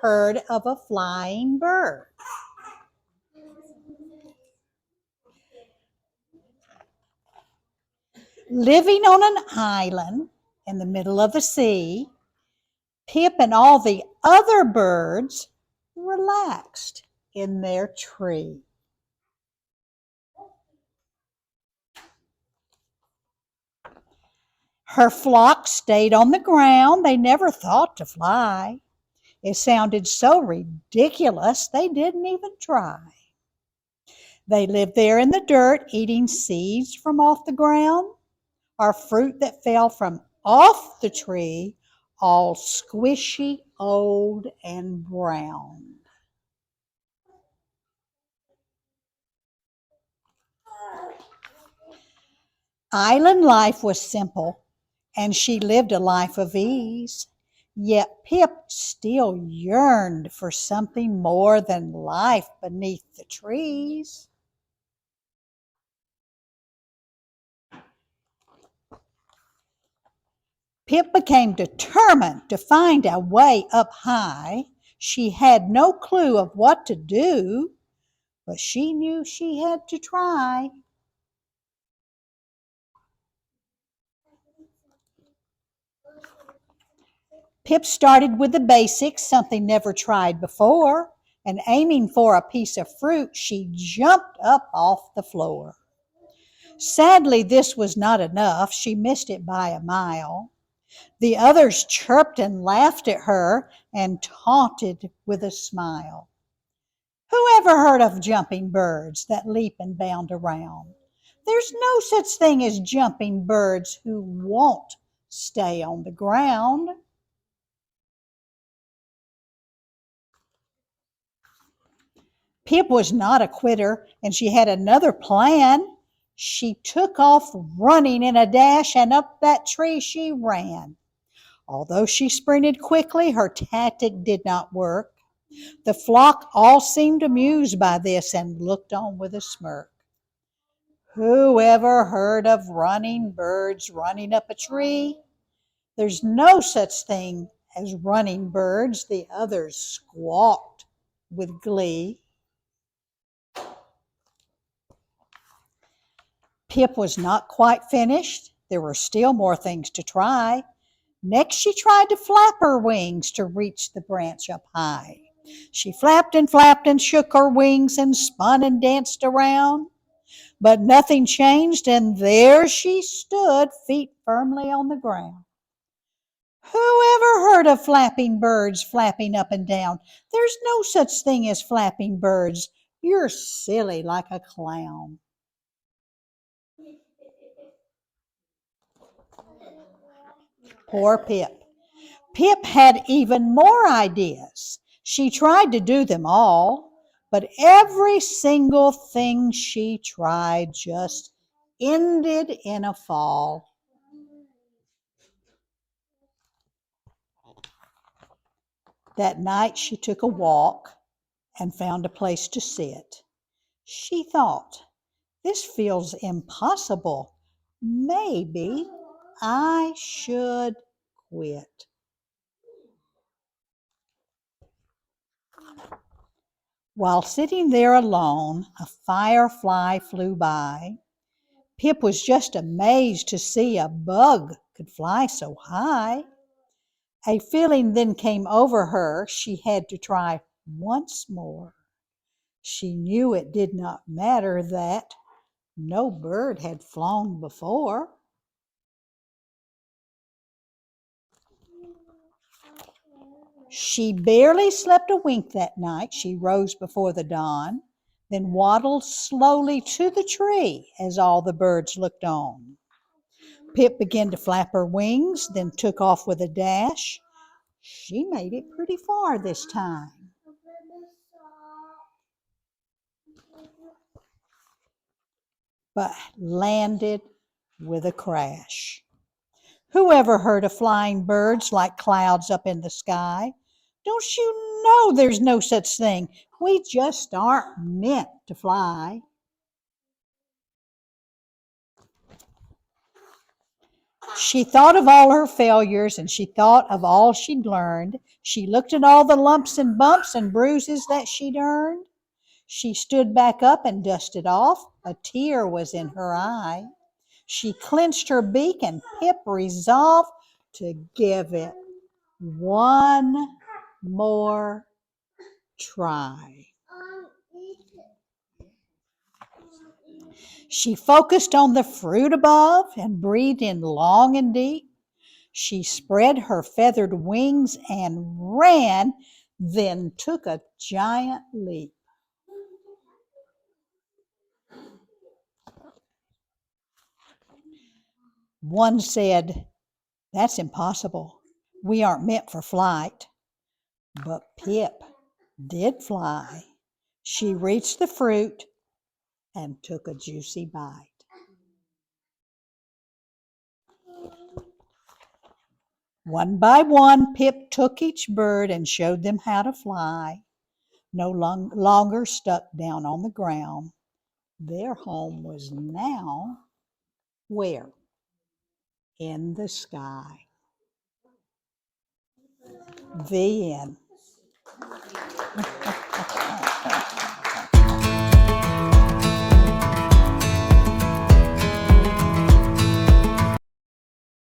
heard of a flying bird? Living on an island in the middle of the sea, Pip and all the other birds relaxed in their tree. Her flock stayed on the ground. They never thought to fly. It sounded so ridiculous they didn't even try. They lived there in the dirt, eating seeds from off the ground or fruit that fell from off the tree, all squishy, old, and brown. Island life was simple, and she lived a life of ease. Yet Pip still yearned for something more than life beneath the trees. Pip became determined to find a way up high. She had no clue of what to do, but she knew she had to try. Pip started with the basics, something never tried before, and aiming for a piece of fruit, she jumped up off the floor. Sadly, this was not enough. She missed it by a mile. The others chirped and laughed at her and taunted with a smile. Who ever heard of jumping birds that leap and bound around? There's no such thing as jumping birds who won't stay on the ground. Pip was not a quitter, and she had another plan. She took off running in a dash, and up that tree she ran. Although she sprinted quickly, her tactic did not work. The flock all seemed amused by this and looked on with a smirk. Who ever heard of running birds running up a tree? There's no such thing as running birds, the others squawked with glee. Pip was not quite finished. There were still more things to try. Next, she tried to flap her wings to reach the branch up high. She flapped and shook her wings and spun and danced around. But nothing changed, and there she stood, feet firmly on the ground. Who ever heard of flapping birds flapping up and down? There's no such thing as flapping birds. You're silly like a clown. Poor Pip. Pip had even more ideas. She tried to do them all, but every single thing she tried just ended in a fall. That night she took a walk and found a place to sit. She thought, this feels impossible. Maybe I should quit. While sitting there alone, a firefly flew by. Pip was just amazed to see a bug could fly so high. A feeling then came over her. She had to try once more. She knew it did not matter that no bird had flown before. She barely slept a wink that night. She rose before the dawn, then waddled slowly to the tree as all the birds looked on. Pip began to flap her wings, then took off with a dash. She made it pretty far this time, but landed with a crash. Who ever heard of flying birds like clouds up in the sky? Don't you know there's no such thing? We just aren't meant to fly. She thought of all her failures and she thought of all she'd learned. She looked at all the lumps and bumps and bruises that she'd earned. She stood back up and dusted off. A tear was in her eye. She clenched her beak and Pip resolved to give it one more try. She focused on the fruit above and breathed in long and deep. She spread her feathered wings and ran, then took a giant leap. One said, "That's impossible. We aren't meant for flight." But Pip did fly. She reached the fruit and took a juicy bite. One by one, Pip took each bird and showed them how to fly. No longer stuck down on the ground. Their home was now where? In the sky. The end.